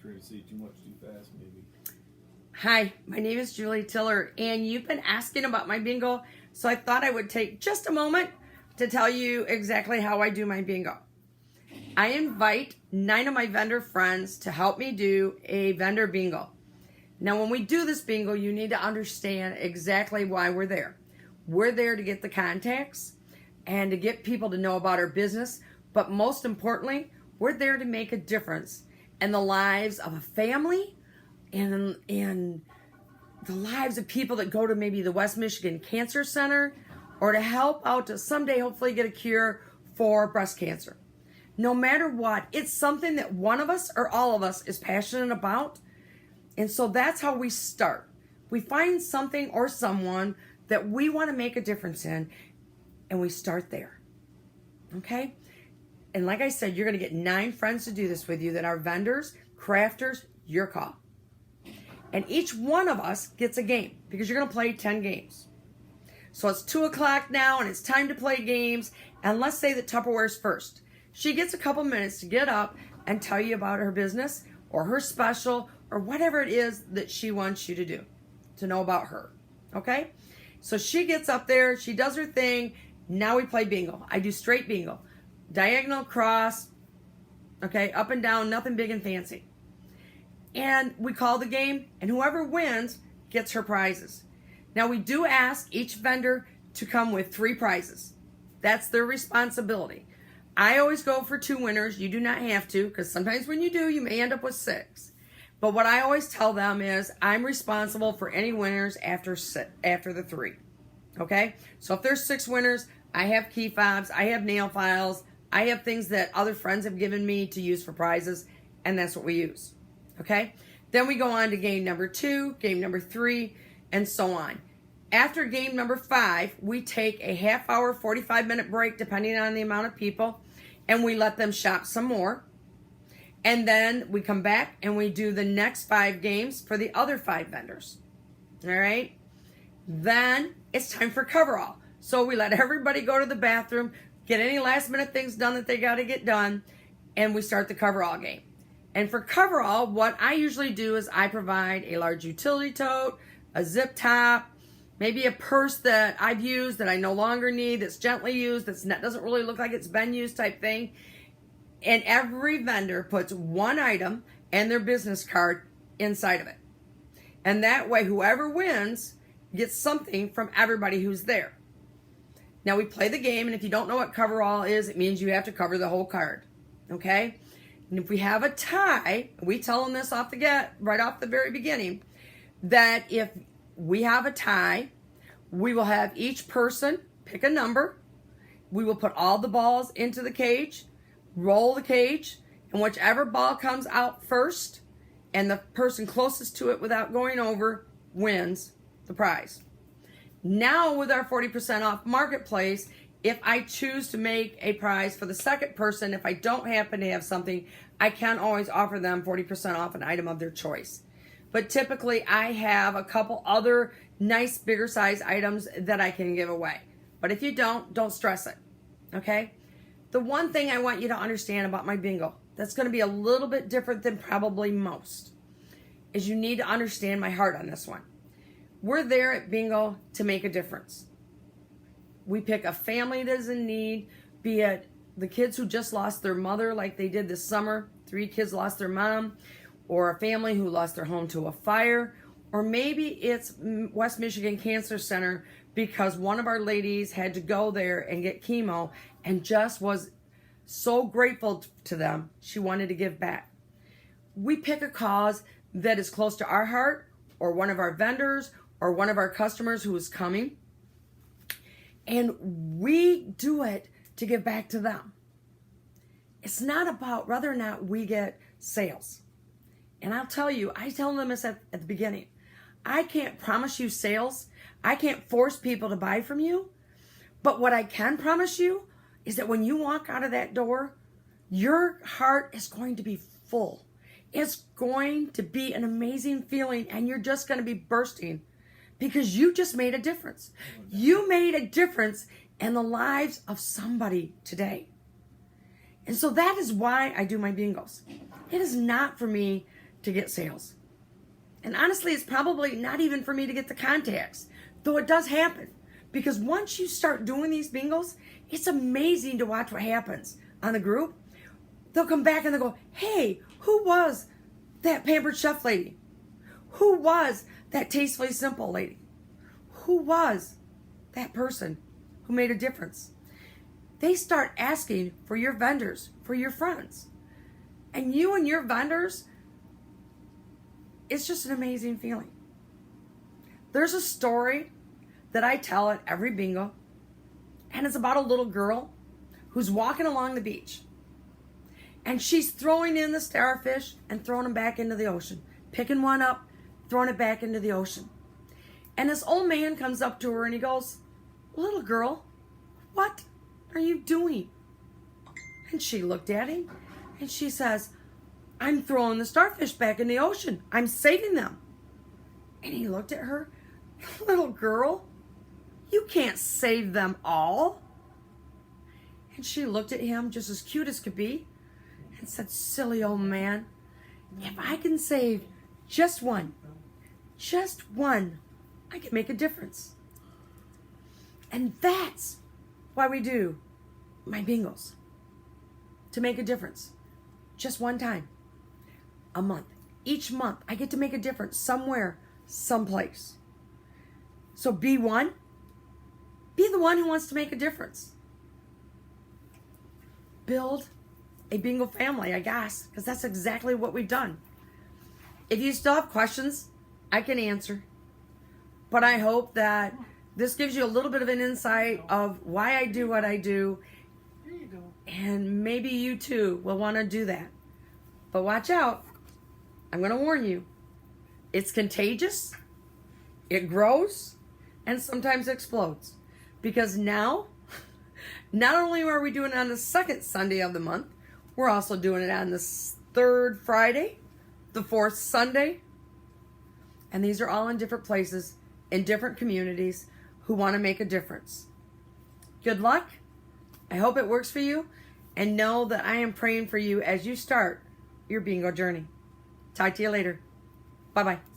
Tracy. Too much, too fast, maybe. Hi, my name is Julie Tiller, and you've been asking about my bingo, so I thought I would take just a moment to tell you exactly how I do my bingo. I invite 9 of my vendor friends to help me do a vendor bingo. Now, when we do this bingo, you need to understand exactly why we're there. We're there to get the contacts and to get people to know about our business, but most importantly, we're there to make a difference in the lives of a family and the lives of people that go to maybe the West Michigan Cancer Center, or to help out to someday hopefully get a cure for breast cancer. No matter what, it's something that one of us or all of us is passionate about. And so that's how we start. We find something or someone that we want to make a difference in, and we start there. Okay? And like I said, you're going to get 9 friends to do this with you that are vendors, crafters, your call. And each one of us gets a game because you're going to play 10 games. So it's 2 o'clock now and it's time to play games. And let's say that Tupperware's first. She gets a couple minutes to get up and tell you about her business or her special or whatever it is that she wants you to do, to know about her. Okay? So she gets up there, she does her thing. Now we play bingo. I do straight bingo. Diagonal, cross, okay, up and down, nothing big and fancy. And we call the game, and whoever wins gets her prizes. Now, we do ask each vendor to come with 3 prizes. That's their responsibility. I always go for 2 winners. You do not have to, because sometimes when you do, you may end up with 6. But what I always tell them is I'm responsible for any winners after the 3. Okay? So if there's 6 winners, I have key fobs, I have nail files, I have things that other friends have given me to use for prizes, and that's what we use. Okay? Then we go on to game number 2, game number 3, and so on. After game number 5, we take a half hour, 45-minute break, depending on the amount of people, and we let them shop some more. And then we come back and we do the next 5 games for the other 5 vendors. All right? Then it's time for coverall. So we let everybody go to the bathroom, get any last-minute things done that they got to get done, and we start the coverall game. And for coverall, what I usually do is I provide a large utility tote, a zip top, maybe a purse that I've used that I no longer need, that's gently used, that doesn't really look like it's been used type thing. And every vendor puts 1 item and their business card inside of it. And that way, whoever wins gets something from everybody who's there. Now, we play the game, and if you don't know what coverall is, it means you have to cover the whole card. Okay? And if we have a tie, we tell them this right off the very beginning, that if we have a tie, we will have each person pick a number. We will put all the balls into the cage, roll the cage, and whichever ball comes out first and the person closest to it without going over wins the prize. Now with our 40% off marketplace, if I choose to make a prize for the second person, if I don't happen to have something, I can always offer them 40% off an item of their choice. But typically I have a couple other nice bigger size items that I can give away. But if you don't stress it, okay? The one thing I want you to understand about my bingo that's going to be a little bit different than probably most is you need to understand my heart on this one. We're there at bingo to make a difference. We pick a family that is in need, be it the kids who just lost their mother like they did this summer, 3 kids lost their mom, or a family who lost their home to a fire, or maybe it's West Michigan Cancer Center because one of our ladies had to go there and get chemo and just was so grateful to them, she wanted to give back. We pick a cause that is close to our heart, or one of our vendors, or one of our customers who is coming, and we do it to give back to them. It's not about whether or not we get sales. And I'll tell you, I tell them this at the beginning. I can't promise you sales. I can't force people to buy from you. But what I can promise you is that when you walk out of that door, your heart is going to be full. It's going to be an amazing feeling, and you're just going to be bursting because you just made a difference. You made a difference in the lives of somebody today. And so that is why I do my bingos. It is not for me to get sales. And honestly, it's probably not even for me to get the contacts, though it does happen. Because once you start doing these bingos, it's amazing to watch what happens on the group. They'll come back and they'll go, hey, who was that Pampered Chef lady? Who was that Tastefully Simple lady? Who was that person who made a difference? They start asking for your vendors, for your friends. And you and your vendors, it's just an amazing feeling. There's a story that I tell at every bingo, and it's about a little girl who's walking along the beach. And she's throwing in the starfish and throwing them back into the ocean. Picking one up, throwing it back into the ocean. And this old man comes up to her and he goes, little girl, what are you doing? And she looked at him and she says, I'm throwing the starfish back in the ocean. I'm saving them. And he looked at her, little girl, you can't save them all. And she looked at him just as cute as could be and said, silly old man, if I can save just one, I can make a difference. And that's why we do my bingos. To make a difference. Just one time. A month. Each month, I get to make a difference somewhere, someplace. So be one. Be the one who wants to make a difference. Build a bingo family, I guess, because that's exactly what we've done. If you still have questions, I can answer. But I hope that this gives you a little bit of an insight of why I do what I do. There you go. And maybe you too will want to do that. But watch out. I'm going to warn you. It's contagious. It grows. And sometimes explodes. Because now, not only are we doing it on the second Sunday of the month, we're also doing it on the third Friday, the fourth Sunday. And these are all in different places, in different communities who want to make a difference. Good luck. I hope it works for you. And know that I am praying for you as you start your bingo journey. Talk to you later. Bye-bye.